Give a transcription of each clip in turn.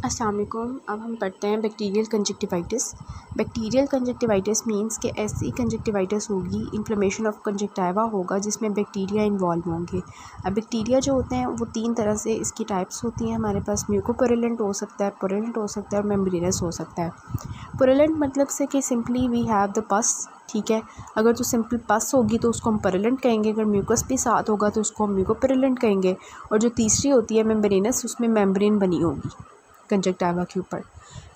अस्सलाम वालेकुम। अब हम पढ़ते हैं bacterial conjunctivitis. Bacterial conjunctivitis means कि ऐसी कंजक्टिवाइटिस होगी, इन्फ्लेमेशन ऑफ कंजक्टिवा होगा जिसमें बैक्टीरिया इन्वॉल्व होंगे। अब बैक्टीरिया जो होते हैं वो तीन तरह से इसकी टाइप्स होती हैं हमारे पास। म्यूकोपुरुलेंट हो सकता है, पुरुलेंट हो सकता है और मेम्ब्रेनस हो सकता है। पुरुलेंट मतलब से कि सिंपली वी हैव द पस, ठीक है। अगर तो सिंपल पस होगी तो उसको हम पुरुलेंट कहेंगे, अगर म्यूकस भी साथ होगा तो उसको हम म्यूकोपुरुलेंट कहेंगे। और जो तीसरी होती है मेम्ब्रेनस, उसमें मेम्ब्रेन बनी होगी कंजक्टिवा के ऊपर।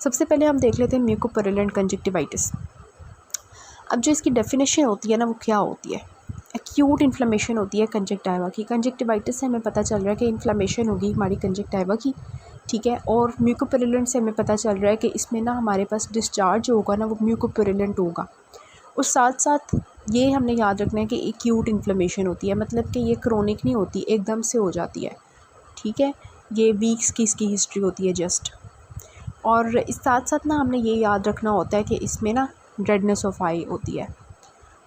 सबसे पहले हम देख लेते हैं म्यूकोपुरुलेंट कंजक्टिवाइटिस। अब जो इसकी डेफिनेशन होती है ना, वो क्या होती है? एक्यूट इन्फ्लेमेशन होती है कंजक्टिवा की। कंजक्टिवाइटिस से हमें पता चल रहा है कि इन्फ्लेमेशन होगी हमारी कंजक्टिवा की, ठीक है। और म्यूकोपुरुलेंट से हमें पता चल रहा है कि इसमें ना हमारे पास डिस्चार्ज होगा ना, वो म्यूकोपुरुलेंट होगा। और साथ साथ ये हमने याद रखना है कि एक्यूट इन्फ्लेमेशन होती है, मतलब कि ये क्रोनिक नहीं होती, एकदम से हो जाती है, ठीक है। ये वीक्स की इसकी हिस्ट्री होती है जस्ट। और इस साथ साथ ना हमने ये याद रखना होता है कि इसमें ना रेडनेस ऑफ आई होती है।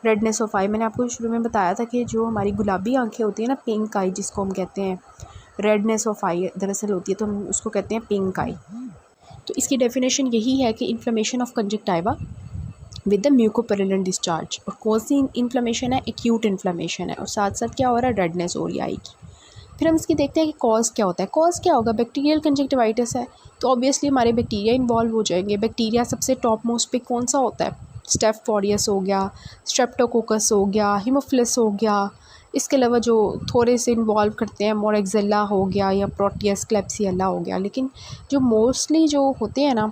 रेडनेस ऑफ आई मैंने आपको शुरू में बताया था कि जो हमारी गुलाबी आंखें होती हैं ना, पिंक आई जिसको हम कहते हैं, रेडनेस ऑफ आई दरअसल होती है, तो हम उसको कहते हैं पिंक आई। तो इसकी डेफिनेशन यही है कि inflammation of conjunctiva with the म्यूकोपुरुलेंट discharge. और कौन सी इन्फ्लेमेशन है? एक्यूट इन्फ्लेमेशन है, और साथ साथ क्या हो रहा है? रेडनेस हो रही है आई की। फिर हम इसकी देखते हैं कि कॉज क्या होता है। कॉज क्या होगा? बैक्टीरियल कंजक्टिवाइटिस है तो ऑब्वियसली हमारे बैक्टीरिया इन्वॉल्व हो जाएंगे। बैक्टीरिया सबसे टॉप मोस्ट पे कौन सा होता है? स्टेफोरियस हो गया, स्ट्रेप्टोकोकस हो गया, हीमोफिलस हो गया। इसके अलावा जो थोड़े से इन्वॉल्व करते हैं, मोरेक्सिला हो गया या प्रोटियस क्लेप्सियला हो गया। लेकिन जो मोस्टली जो होते हैं ना,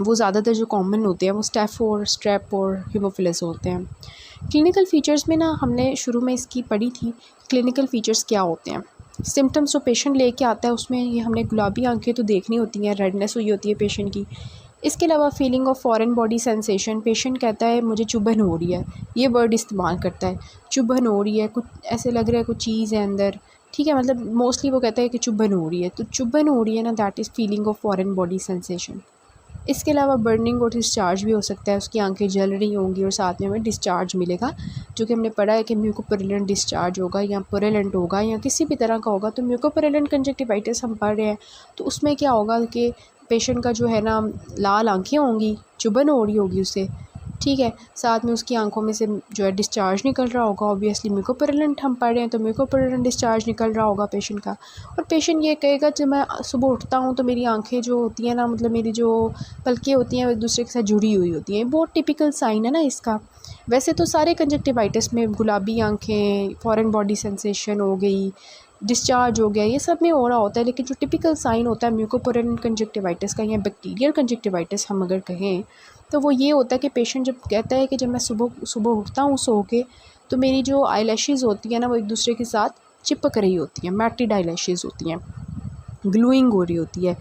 वो ज़्यादातर जो कॉमन होते हैं वो स्ट्रेप और हीमोफिलस होते हैं। क्लिनिकल फ़ीचर्स में ना हमने शुरू में इसकी पढ़ी थी, क्लिनिकल फ़ीचर्स क्या होते हैं। सिम्टम्स जो पेशेंट लेके आता है उसमें ये हमने गुलाबी आंखें तो देखनी होती हैं, रेडनेस हुई होती है पेशेंट की। इसके अलावा feeling of foreign body sensation, patient कहता है मुझे चुभन हो रही है, ये वर्ड इस्तेमाल करता है, चुभन हो रही है, कुछ ऐसे लग रहा है कुछ चीज़ है अंदर, ठीक है। मतलब मोस्टली वो कहता है कि चुभन हो रही है, तो चुभन हो रही है ना, that is feeling of foreign body sensation. इसके अलावा बर्निंग और डिस्चार्ज भी हो सकता है, उसकी आंखें जल रही होंगी और साथ में हमें डिस्चार्ज मिलेगा, जो कि हमने पढ़ा है कि म्यूकोपुरुलेंट डिस्चार्ज होगा या पुरुलेंट होगा या किसी भी तरह का होगा। तो म्यूकोपुरुलेंट कंजक्टिवाइटिस हम पढ़ रहे हैं तो उसमें क्या होगा कि पेशेंट का जो है ना, लाल आंखें होंगी, चुभन हो रही होगी उसे, ठीक है। साथ में उसकी आंखों में से जो है डिस्चार्ज निकल रहा होगा। ऑब्वियसली म्यूकोपुरुलेंट हम पढ़ रहे हैं तो म्यूकोपुरुलेंट डिस्चार्ज निकल रहा होगा पेशेंट का। और पेशेंट ये कहेगा जब मैं सुबह उठता हूँ तो मेरी आंखें जो होती हैं ना, मतलब मेरी जो पलकें होती हैं वो एक दूसरे के साथ जुड़ी हुई होती हैं। बहुत टिपिकल साइन है ना इसका। वैसे तो सारे कंजक्टिवाइटिस में गुलाबी आंखें, फॉरेन बॉडी सेंसेशन हो गई, डिस्चार्ज हो गया, ये सब में हो रहा होता है। लेकिन जो टिपिकल साइन होता है म्यूकोपुरुलेंट कंजक्टिवाइटिस का या बैक्टीरियल कंजक्टिवाइटिस हम अगर कहें, तो वो ये होता है कि पेशेंट जब कहता है कि जब मैं सुबह सुबह उठता हूँ सो के, तो मेरी जो आईलैशेज़ होती हैं ना, वो एक दूसरे के साथ चिपक रही होती हैं, मैटिड आईलैशेज़ होती हैं, ग्लूइंग हो रही होती है,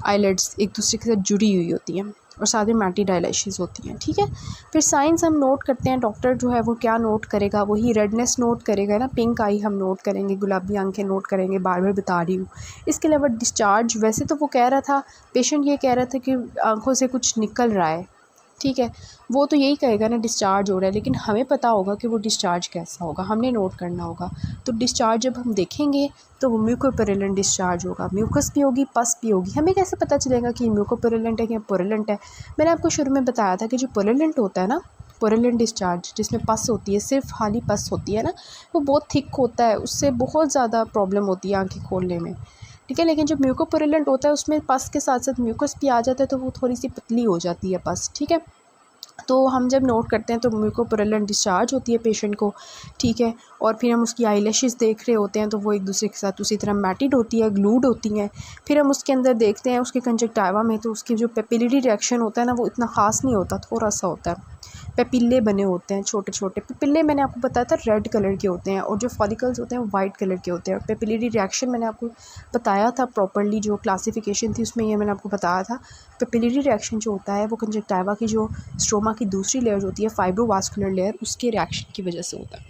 आईलेट्स एक दूसरे के साथ जुड़ी हुई होती हैं और साथ में मैटिड आईलैशेज़ होती हैं, ठीक है। फिर साइंस हम नोट करते हैं, डॉक्टर जो है वो क्या नोट करेगा? वही रेडनेस नोट करेगा ना, पिंक आई हम नोट करेंगे, गुलाबी आंखें नोट करेंगे, बार बार बता रही हूँ। इसके अलावा डिस्चार्ज, वैसे तो वो कह रहा था, पेशेंट ये कह रहा था कि आंखों से कुछ निकल रहा है, ठीक है। वो तो यही कहेगा ना डिस्चार्ज हो रहा है, लेकिन हमें पता होगा कि वो डिस्चार्ज कैसा होगा, हमने नोट करना होगा। तो डिस्चार्ज जब हम देखेंगे तो वो म्यूकोपुरुलेंट डिस्चार्ज होगा, म्यूकस भी होगी, पस भी होगी। हमें कैसे पता चलेगा कि म्यूकोपुरुलेंट है या पुरुलेंट है? मैंने आपको शुरू में बताया था कि जो पुरुलेंट होता है ना, पुरुलेंट डिस्चार्ज जिसमें पस होती है, सिर्फ खाली पस होती है ना, वो बहुत थिक होता है, उससे बहुत ज़्यादा प्रॉब्लम होती है आँखें खोलने में, ठीक है। लेकिन जो म्यूकोपुरुलेंट होता है उसमें पस के साथ साथ म्यूकस भी आ जाता है, तो वो थोड़ी सी पतली हो जाती है पस, ठीक है। तो हम जब नोट करते हैं तो म्यूकोपुरुलेंट डिस्चार्ज होती है पेशेंट को, ठीक है। और फिर हम उसकी आईलैशेज़ देख रहे होते हैं तो वो एक दूसरे के साथ उसी तरह मैटिड होती है, ग्लूड होती हैं। फिर हम उसके अंदर देखते हैं उसके कंजक्टिवा में, तो उसकी जो पेपिलरी रिएक्शन होता है ना, वो इतना ख़ास नहीं होता, थोड़ा सा होता है। पेपिल्ले बने होते हैं छोटे छोटे। पेपिल्ले मैंने आपको बताया था रेड कलर के होते हैं और जो फॉलिकल्स होते हैं वो वाइट कलर के होते हैं। पेपिलरी रिएक्शन मैंने आपको बताया था प्रॉपर्ली, जो क्लासिफिकेशन थी उसमें ये मैंने आपको बताया था। पेपिलरी रिएक्शन जो होता है वो कंजक्टिवा की जो स्ट्रोमा की दूसरी लेयर होती है, फाइब्रोवास्कुलर लेयर, उसके रिएक्शन की वजह से होता है,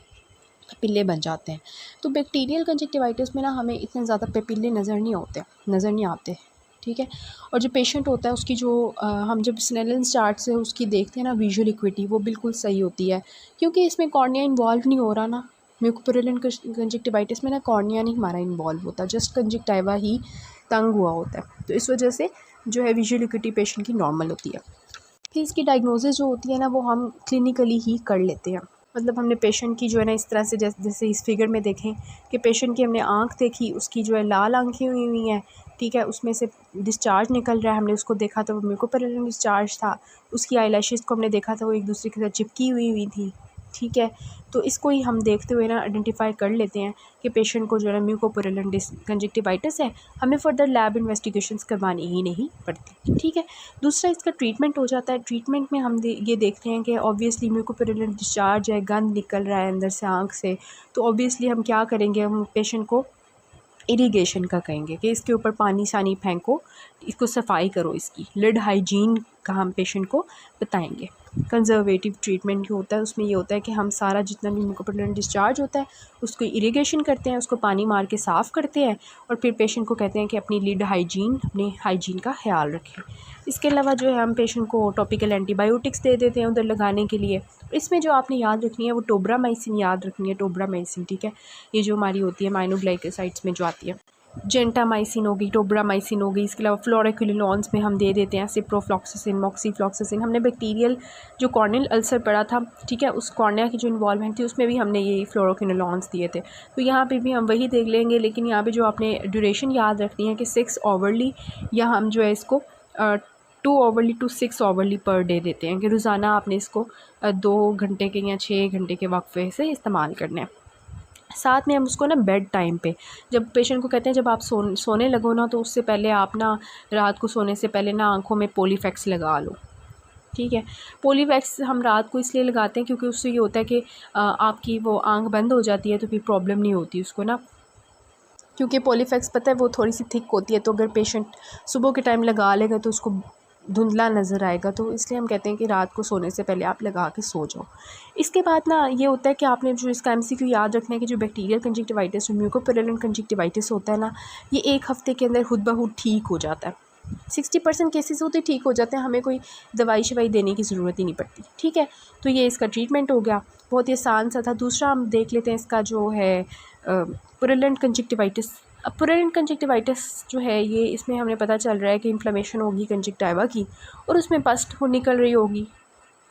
पेपिल्ले बन जाते हैं। तो बैक्टीरियल कंजक्टिवाइटिस में ना हमें इतने ज़्यादा पेपिल्ले नज़र नहीं आते, ठीक है। और जो पेशेंट होता है उसकी जो हम जब स्नेलन चार्ट से उसकी देखते हैं ना विजुअल इक्विटी, वो बिल्कुल सही होती है, क्योंकि इसमें कॉर्निया इन्वॉल्व नहीं हो रहा ना। म्यूकोपुरुलेंट कंजक्टिवाइटिस में ना कॉर्निया नहीं हमारा इन्वॉल्व होता, जस्ट कंजक्टिवा ही तंग हुआ होता है, तो इस वजह से जो है विजुअल एक्यूटी पेशेंट की नॉर्मल होती है। फिर इसकी डायग्नोसिस जो होती है ना वो हम क्लिनिकली ही कर लेते हैं। मतलब हमने पेशेंट की जो है ना इस तरह से जैसे इस फिगर में देखें कि पेशेंट की हमने आँख देखी, उसकी जो है लाल आँखें हुई हैं, ठीक है, उसमें से डिस्चार्ज निकल रहा है, हमने उसको देखा तो वो म्यूकोपैरेलल डिस्चार्ज था। उसकी आईलैशेस को हमने देखा था वो एक दूसरे के साथ चिपकी हुई थी, ठीक है। तो इसको ही हम देखते हुए ना आइडेंटिफाई कर लेते हैं कि पेशेंट को जो है म्यूकोपैरेलल कंजक्टिवाइटिस है, हमें फर्दर लैब इन्वेस्टिगेशंस करवानी ही नहीं पड़ती, ठीक है। दूसरा इसका ट्रीटमेंट हो जाता है। ट्रीटमेंट में हम ये देखते हैं कि ऑब्वियसली म्यूकोपैरेलल डिस्चार्ज है, गंद निकल रहा है अंदर से आँख से, तो ऑब्वियसली हम क्या करेंगे, हम पेशेंट को इरिगेशन का कहेंगे कि इसके ऊपर पानी सानी फेंको, इसको सफाई करो, इसकी लिड हाइजीन का हम पेशेंट को बताएंगे। कंजर्वेटिव ट्रीटमेंट जो होता है उसमें ये होता है कि हम सारा जितना भी म्यूकोपैरेलल डिस्चार्ज होता है उसको इरिगेशन करते हैं, उसको पानी मार के साफ़ करते हैं और फिर पेशेंट को कहते हैं कि अपनी लिड हाइजीन, अपनी हाइजीन का ख्याल रखें। इसके अलावा जो है हम पेशेंट को टॉपिकल एंटीबायोटिक्स दे देते हैं उधर लगाने के लिए। इसमें जो आपने याद रखनी है वो टोब्रामाइसिन याद रखनी है, टोब्रामाइसिन, ठीक है। ये जो हमारी होती है माइनोग्लाइकोसाइड्स में जो आती है, जेंटामाइसिन होगी, टोब्रामाइसिन होगी। इसके अलावा फ्लोरोक्विनोलॉन्स में हम दे देते हैं सिप्रोफ्लॉक्सासिन, मॉक्सीफ्लॉक्सासिन। हमने बैक्टीरियल जो कॉर्नियल अल्सर पड़ा था, ठीक है, उस कॉर्निया की जो इन्वॉल्वमेंट थी उसमें भी हमने ये फ्लोरोक्विनोलॉन्स दिए थे। तो यहाँ पे भी हम वही देख लेंगे, लेकिन यहाँ पे जो आपने ड्यूरेशन याद रखनी है कि 6 आवर्ली या हम जो है इसको 2 hourly to 6 hourly per day देते हैं कि रोज़ाना आपने इसको 2 घंटे के या 6 घंटे के वक्फे से इस्तेमाल करना है। साथ में हम उसको ना बेड टाइम पे, जब पेशेंट को कहते हैं जब आप सोने लगो ना तो उससे पहले आप ना रात को सोने से पहले ना आँखों में पोलीफैक्स लगा लो, ठीक है। पोलीफैक्स हम रात को इसलिए लगाते हैं क्योंकि उससे ये होता है कि आपकी वो आँख बंद हो जाती है तो फिर प्रॉब्लम नहीं होती उसको ना, क्योंकि पोलीफैक्स पता है वो थोड़ी सी थिक होती है, तो अगर पेशेंट सुबह के टाइम लगा लेगा तो उसको धुंधला नज़र आएगा, तो इसलिए हम कहते हैं कि रात को सोने से पहले आप लगा के सो जाओ। इसके बाद ना ये होता है कि आपने जो इसका MCQ याद रखना है कि जो बैक्टीरियल कंजक्टिवाइटिस और म्यूकोपैरेलल कंजक्टिवाइटिस होता है ना, ये 1 हफ़्ते के अंदर खुद ब खुद ठीक हो जाता है। 60% केसेस होते ठीक हो जाते हैं, हमें कोई दवाई शवाई देने की ज़रूरत ही नहीं पड़ती, ठीक है। तो ये इसका ट्रीटमेंट हो गया, बहुत ही आसान सा था। दूसरा हम देख लेते हैं इसका जो है पुरलेंट कंजक्टिवाइटिस। अब पुरलेंट कंजक्टिवाइटिस जो है ये, इसमें हमें पता चल रहा है कि इन्फ्लेमेशन होगी कंजक्टिवा की और उसमें पस निकल रही होगी,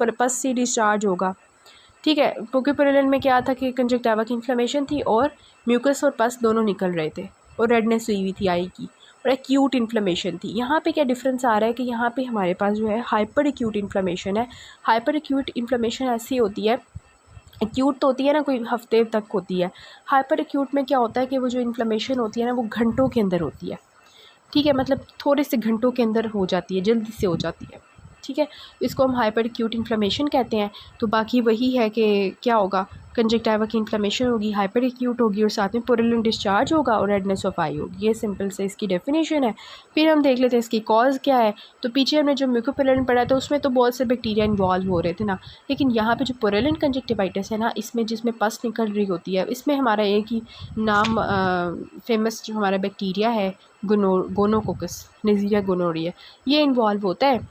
पर पस से डिस्चार्ज होगा, ठीक है। क्योंकि पुरलेंट में क्या था कि कंजक्टिवा की इन्फ्लेमेशन थी और म्यूकस और पस दोनों निकल रहे थे और रेडनेस हुई थी आई की और एक्यूट इन्फ्लेमेशन थी। यहाँ पे क्या डिफरेंस आ रहा है कि यहाँ पे हमारे पास जो है हाइपर एक्यूट इन्फ्लेमेशन है। हाइपर एक्यूट इन्फ्लेमेशन ऐसी होती है, एक्यूट तो होती है ना कोई हफ्ते तक होती है, हाइपर एक्यूट में क्या होता है कि वो जो इन्फ्लेमेशन होती है ना वो घंटों के अंदर होती है, ठीक है। मतलब थोड़े से घंटों के अंदर हो जाती है, जल्दी से हो जाती है, ठीक है। इसको हम हाइपर एक्यूट इन्फ्लेमेशन कहते हैं। तो बाकी वही है कि क्या होगा, कंजक्टिवा की इन्फ्लेमेशन होगी, हाइपर एक्यूट होगी और साथ में पुरलेंट डिस्चार्ज होगा और रेडनेस ऑफ आई होगी। ये सिंपल से इसकी डेफिनेशन है। फिर हम देख लेते हैं इसकी कॉज क्या है। तो पीछे हमने जो म्यूकोपैरेलल पढ़ा था उसमें तो बहुत से बैक्टीरिया इन्वॉल्व हो रहे थे ना, लेकिन यहाँ पे जो पुरलेंट कंजक्टिवाइटिस है ना, इसमें जिसमें पस निकल रही होती है, इसमें हमारा एक ही नाम फेमस जो हमारा बैक्टीरिया है गोनोकोकस नेज़िया गोनोरिया, ये इन्वॉल्व होता है।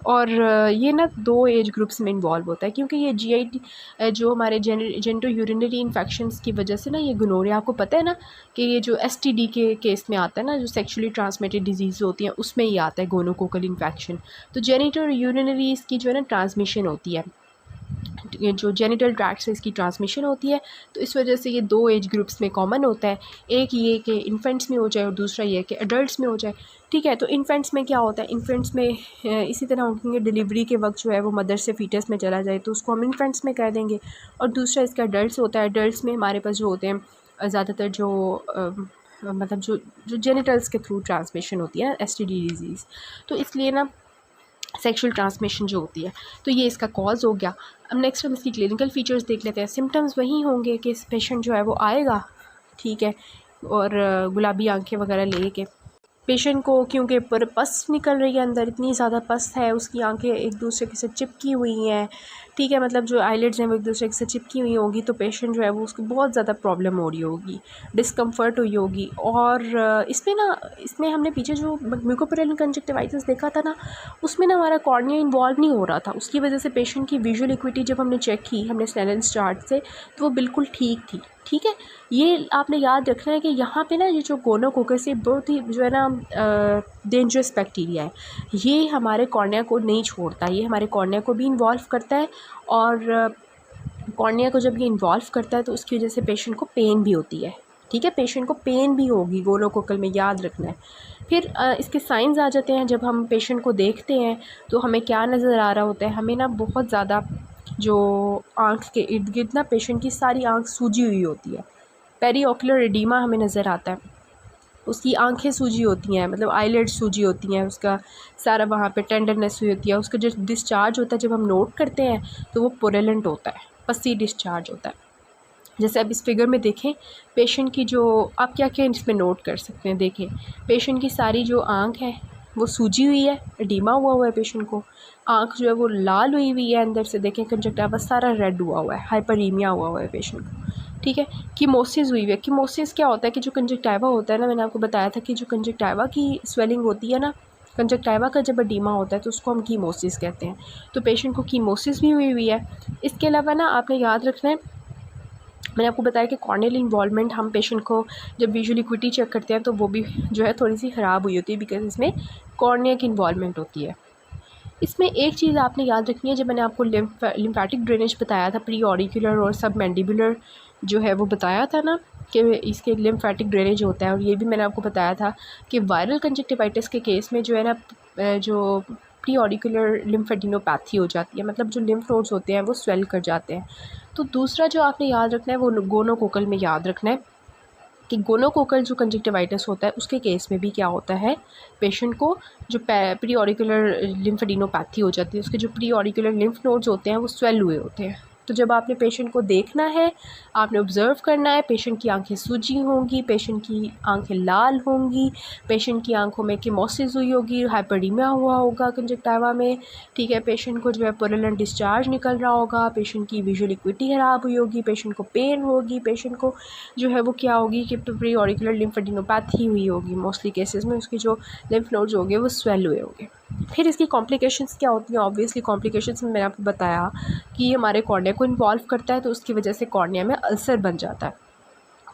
और ये ना 2 एज ग्रुप्स में इन्वॉल्व होता है, क्योंकि ये GI जो हमारे जेनिटो यूरिनरी इन्फेक्शंस की वजह से ना ये गोनोरिया, आपको पता है ना कि ये जो STD के केस में आता है ना, जो सेक्सुअली ट्रांसमिटेड डिजीज़ होती हैं उसमें ही आता है गोनोकोकल इन्फेक्शन। तो जेनिटो यूरिनरी इसकी जो है ना ट्रांसमिशन होती है, ये जो जेनिटल ट्रैक्ट से इसकी ट्रांसमिशन होती है। तो इस वजह से ये 2 एज ग्रुप्स में कॉमन होता है, एक ये कि इन्फेंट्स में हो जाए और दूसरा ये कि एडल्ट्स में हो जाए, ठीक है। तो इन्फेंट्स में क्या होता है, इन्फेंट्स में इसी तरह उनकी डिलीवरी के वक्त जो है वो मदर से फीटस में चला जाए तो उसको हम इन्फेंट्स में कह देंगे। और दूसरा इसका एडल्ट्स होता है। एडल्ट्स में हमारे पास जो होते हैं ज़्यादातर जो मतलब जो जेनिटल्स के थ्रू ट्रांसमिशन होती है STD डिजीज़, तो इसलिए ना सेक्सुअल ट्रांसमिशन जो होती है, तो ये इसका कॉज हो गया। अब नेक्स्ट हम इसकी क्लिनिकल फीचर्स देख लेते हैं। सिम्टम्स वही होंगे कि पेशेंट जो है वो आएगा, ठीक है, और गुलाबी आंखें वगैरह लेके पेशेंट को, क्योंकि पर पस निकल रही है अंदर, इतनी ज़्यादा पस है, उसकी आंखें एक दूसरे के साथ चिपकी हुई हैं, ठीक है, मतलब जो आईलिड्स हैं वो एक दूसरे के साथ चिपकी हुई होगी, तो पेशेंट जो है वो उसको बहुत ज़्यादा प्रॉब्लम हो रही होगी, डिस्कम्फर्ट हुई होगी। और इसमें हमने पीछे जो म्यूकोपैरेलल कंजक्टिवाइटिस देखा था ना, उसमें ना हमारा कॉर्निया इन्वॉल्व नहीं हो रहा था, उसकी वजह से पेशेंट की विजुअल एक्यूटी जब हमने चेक की हमने स्नेलन चार्ट से, तो वो बिल्कुल ठीक थी, ठीक है। ये आपने याद रखना है कि यहाँ पे ना ये जो गोनोकोकस, ये बहुत ही जो है ना डेंजरस बैक्टीरिया है। ये हमारे कॉर्निया को नहीं छोड़ता, ये हमारे कॉर्निया को भी इन्वॉल्व करता है, और कॉर्निया को जब ये इन्वॉल्व करता है तो उसकी वजह से पेशेंट को पेन भी होती है। ठीक है, पेशेंट को पेन भी होगी गोनोकोकल में, याद रखना है। फिर इसके साइंस आ जाते हैं। जब हम पेशेंट को देखते हैं तो हमें क्या नज़र आ रहा होता है, हमें ना बहुत ज़्यादा जो आँख के इर्द गिर्द ना पेशेंट की सारी आँख सूजी हुई होती है। पेरीओकुलर एडिमा हमें नज़र आता है, उसकी आंखें सूजी होती हैं, मतलब आईलिड सूजी होती हैं, उसका सारा वहाँ पे टेंडरनेस हुई होती है। उसका जो डिस्चार्ज होता है जब हम नोट करते हैं तो वो पुरेलेंट होता है, पसी डिस्चार्ज होता है। जैसे अब इस फिगर में देखें पेशेंट की जो, आप क्या क्या इसमें नोट कर सकते हैं। देखें पेशेंट की सारी जो आँख है वो सूजी हुई है, एडिमा हुआ है पेशेंट को। आँख जो है वो लाल हुई हुई है अंदर से, देखें कंजक्टिवा सारा रेड हुआ है, हाइपरीमिया हुआ है पेशेंट को। ठीक है, कीमोसिस हुई हुई है। कीमोसिस क्या होता है कि जो कंजक्टिवा होता है ना, मैंने आपको बताया था कि जो कंजक्टिवा की स्वेलिंग होती है ना, कंजक्टिवा का जब एडिमा होता है तो उसको हम कीमोसिस कहते हैं। तो पेशेंट को कीमोसिस भी हुई हुई है। इसके अलावा ना आपने याद रखना है, मैंने आपको बताया कि कॉर्नियल इन्वॉल्वमेंट हम पेशेंट को जब विजुअल इक्विटी चेक करते हैं तो वो भी जो है थोड़ी सी ख़राब हुई होती है, बिकॉज इसमें कॉर्निया की इन्वॉल्वमेंट होती है। इसमें एक चीज़ आपने याद रखनी है, जब मैंने आपको लिम्फेटिक ड्रेनेज बताया था, प्री ऑरिकुलर और सब मैंडिबुलर जो है वो बताया था ना कि इसके लिम्फेटिक ड्रेनेज होता है। और ये भी मैंने आपको बताया था कि वायरल कंजक्टिवाइटिस के केस में जो है ना जो प्री ऑरिकुलर लिम्फेडिनोपैथी हो जाती है, मतलब जो लिम्फ नोड्स होते हैं वो स्वेल कर जाते हैं। तो दूसरा जो आपने याद रखना है वो गोनोकोकल में याद रखना है कि गोनोकोकल जो कंजक्टिवाइटिस होता है उसके केस में भी क्या होता है, पेशेंट को जो प्री ऑरिकुलर लिम्फेडिनोपैथी हो जाती है, उसके जो प्री ऑरिकुलर लिम्फ नोड्स होते हैं वो स्वेल हुए होते हैं। तो जब आपने पेशेंट को देखना है, आपने ऑब्ज़र्व करना है, पेशेंट की आंखें सूजी होंगी, पेशेंट की आंखें लाल होंगी, पेशेंट की आंखों में कीमोसिस हुई होगी, हाइपरडीमिया हुआ होगा कंजक्टिवा में। ठीक है, पेशेंट को जो है पुरलेंट डिस्चार्ज निकल रहा होगा, पेशेंट की विजुअल इक्विटी ख़राब हुई होगी, पेशेंट को पेन होगी, पेशेंट को जो है वो क्या होगी कि प्री ऑरिकुलर लिम्फेडिनोपैथी हुई होगी। मोस्टली केसेस में उसकी जो लिम्फ नोड्स होंगे वो स्वेल हुए होंगे। फिर इसकी कॉम्प्लिकेशंस क्या होती हैं। ऑब्वियसली कॉम्प्लिकेशंस में मैंने आपको बताया कि ये हमारे कॉर्निया को इन्वॉल्व करता है, तो उसकी वजह से कॉर्निया में अल्सर बन जाता है।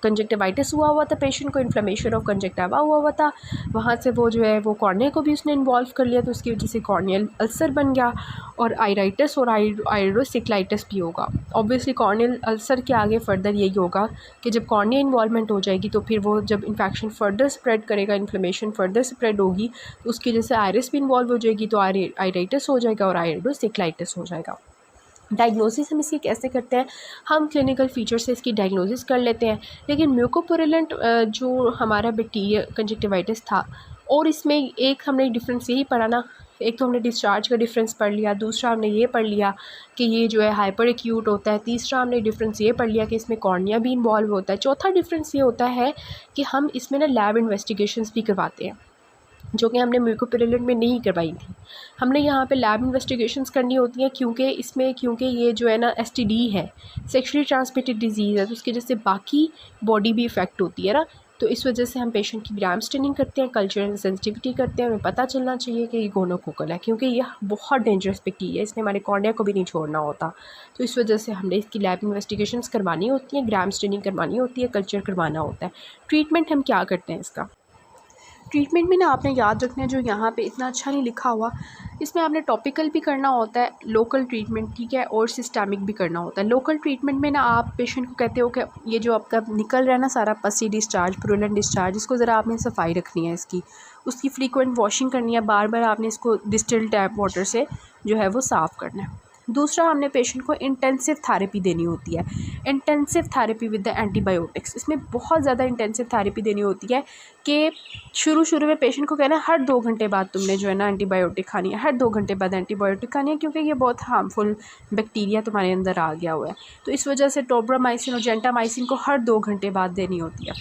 कंजक्टिवाइटिस हुआ था पेशेंट को, इन्फ्लेमेशन ऑफ कंजक्टिवा हुआ था, वहाँ से वो जो है वो कॉर्निया को भी उसने इन्वॉल्व कर लिया, तो उसकी वजह से कॉर्नियल अल्सर बन गया, और आइराइटिस और आइरोसिक्लाइटिस भी होगा। ऑब्वियसली कॉर्नियल अल्सर के आगे फर्दर यही होगा कि जब कॉर्निया इन्वॉल्वमेंट हो जाएगी तो फिर वो जब इन्फेक्शन फर्दर स्प्रेड करेगा, इन्फ्लेमेशन फर्दर स्प्रेड होगी, तो उसकी वजह से आयरिस भी इन्वॉल्व हो जाएगी, तो आइराइटिस हो जाएगा और आइरोसिक्लाइटिस हो जाएगा। डायग्नोसिस हम इसकी कैसे करते हैं, हम क्लिनिकल फीचर से इसकी डायग्नोसिस कर लेते हैं। लेकिन म्यूकोपुरुलेंट जो हमारा बैक्टीरिया कंजक्टिवाइटिस था, और इसमें एक हमने डिफरेंस यही पढ़ा ना, एक तो हमने डिस्चार्ज का डिफरेंस पढ़ लिया, दूसरा हमने ये पढ़ लिया कि ये जो है हाइपर एक्यूट होता है, तीसरा हमने डिफरेंस ये पढ़ लिया कि इसमें कॉर्निया भी इन्वॉल्व होता है, चौथा डिफरेंस ये होता है कि हम इसमें ना लैब इन्वेस्टिगेशंस भी करवाते हैं, जो कि हमने म्यूकोपुरुलेंट में नहीं करवाई थी। हमने यहाँ पे लैब इन्वेस्टिगेशंस करनी होती हैं क्योंकि ये जो है ना एसटीडी है, सेक्सुअली ट्रांसमिटेड डिजीज़ है, तो उसकी वजह से बाकी बॉडी भी इफ़ेक्ट होती है ना। तो इस वजह से हम पेशेंट की ग्राम स्टेनिंग करते हैं, कल्चरल सेंसिटिविटी करते हैं, हमें पता चलना चाहिए कि ये गोनोकोकल है, क्योंकि ये बहुत डेंजरस बैक्टीरिया है, इसने हमारे कॉर्निया को भी नहीं छोड़ना होता। तो इस वजह से हमने इसकी लैब इन्वेस्टिगेशंस करवानी होती हैं, ग्राम स्टेनिंग करवानी होती है, कल्चर करवाना होता है। ट्रीटमेंट हम क्या करते हैं इसका, ट्रीटमेंट में ना आपने याद रखना है, जो यहाँ पे इतना अच्छा नहीं लिखा हुआ, इसमें आपने टॉपिकल भी करना होता है, लोकल ट्रीटमेंट, ठीक है, और सिस्टमिक भी करना होता है। लोकल ट्रीटमेंट में ना आप पेशेंट को कहते हो कि ये जो आपका निकल रहा है ना सारा पसी डिस्चार्ज, पुरुलेंट डिस्चार्ज, इसको ज़रा आपने सफाई रखनी है, उसकी फ्रीक्वेंट वॉशिंग करनी है, बार बार आपने इसको डिस्टिल्ड टैप वाटर से जो है वो साफ़ करना है। दूसरा, हमने पेशेंट को इंटेंसिव थेरेपी देनी होती है, intensive therapy with the antibiotics. इसमें बहुत ज़्यादा इंटेंसिव थेरेपी देनी होती है कि शुरू में पेशेंट को कहना है हर 2 घंटे बाद तुमने जो है ना एंटीबायोटिक खानी है, हर 2 घंटे बाद एंटीबायोटिक खानी है, क्योंकि ये बहुत हार्मफुल बैक्टीरिया तुम्हारे अंदर आ गया हुआ है। तो इस वजह से टोब्रामाइसिन और जेंटामाइसिन को हर 2 घंटे बाद देनी होती है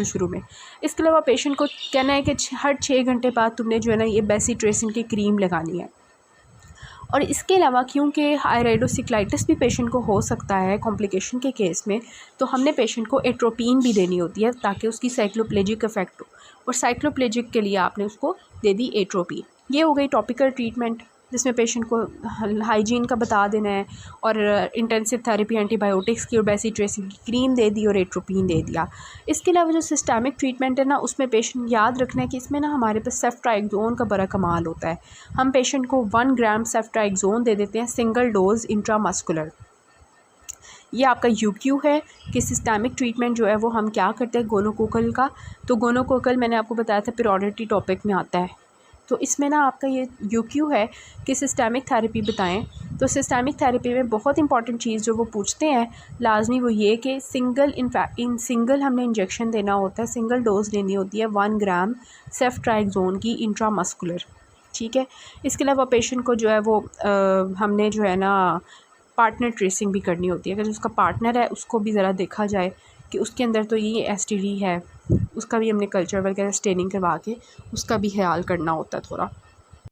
शुरू में। इसके अलावा पेशेंट को कहना है कि हर 6 घंटे बाद तुमने जो है ना ये बेसिट्रेसिन की क्रीम लगानी है। और इसके अलावा क्योंकि आइराइडोसिक्लाइटिस भी पेशेंट को हो सकता है कॉम्प्लिकेशन के केस में, तो हमने पेशेंट को एट्रोपिन भी देनी होती है ताकि उसकी साइक्लोप्लेजिक इफेक्ट हो, और साइक्लोप्लेजिक के लिए आपने उसको दे दी एट्रोपिन। ये हो गई टॉपिकल ट्रीटमेंट। जिसमें पेशेंट को हाइजीन का बता देना है और इंटेंसिव थेरेपी, एंटीबायोटिक्स की और बेसिक ट्रेसिंग की क्रीम दे दी और एट्रोपिन दे दिया। इसके अलावा जो सिस्टमिक ट्रीटमेंट है ना, उसमें पेशेंट याद रखना है कि इसमें ना हमारे पास सेफ्ट्राइक्सोन का बड़ा कमाल होता है। हम पेशेंट को 1 ग्राम सेफ्ट्राइक्सोन दे देते हैं सिंगल डोज इंट्रामस्कुलर। ये आपका यूक्यू है कि सिस्टमिक ट्रीटमेंट जो है वो हम क्या करते हैं गोनोकोकल का। तो गोनोकोकल मैंने आपको बताया था प्रायोरिटी टॉपिक में आता है। तो इसमें ना आपका ये यूक्यू है कि सिस्टमिक थेरेपी बताएं। तो सिस्टमिक थेरेपी में बहुत इंपॉर्टेंट चीज़ जो वो पूछते हैं लाजमी वो ये कि सिंगल हमने इंजेक्शन देना होता है, सिंगल डोज लेनी होती है 1 ग्राम सेफ्ट्राइक्सोन की इंट्रामस्कुलर। ठीक है। इसके अलावा पेशेंट को जो है वो हमने जो है ना पार्टनर ट्रेसिंग भी करनी होती है। अगर उसका पार्टनर है उसको भी ज़रा देखा जाए कि उसके अंदर तो ये STD है, उसका भी हमने कल्चर वगैरह स्टेनिंग करवा के उसका भी ख्याल करना होता है थोड़ा।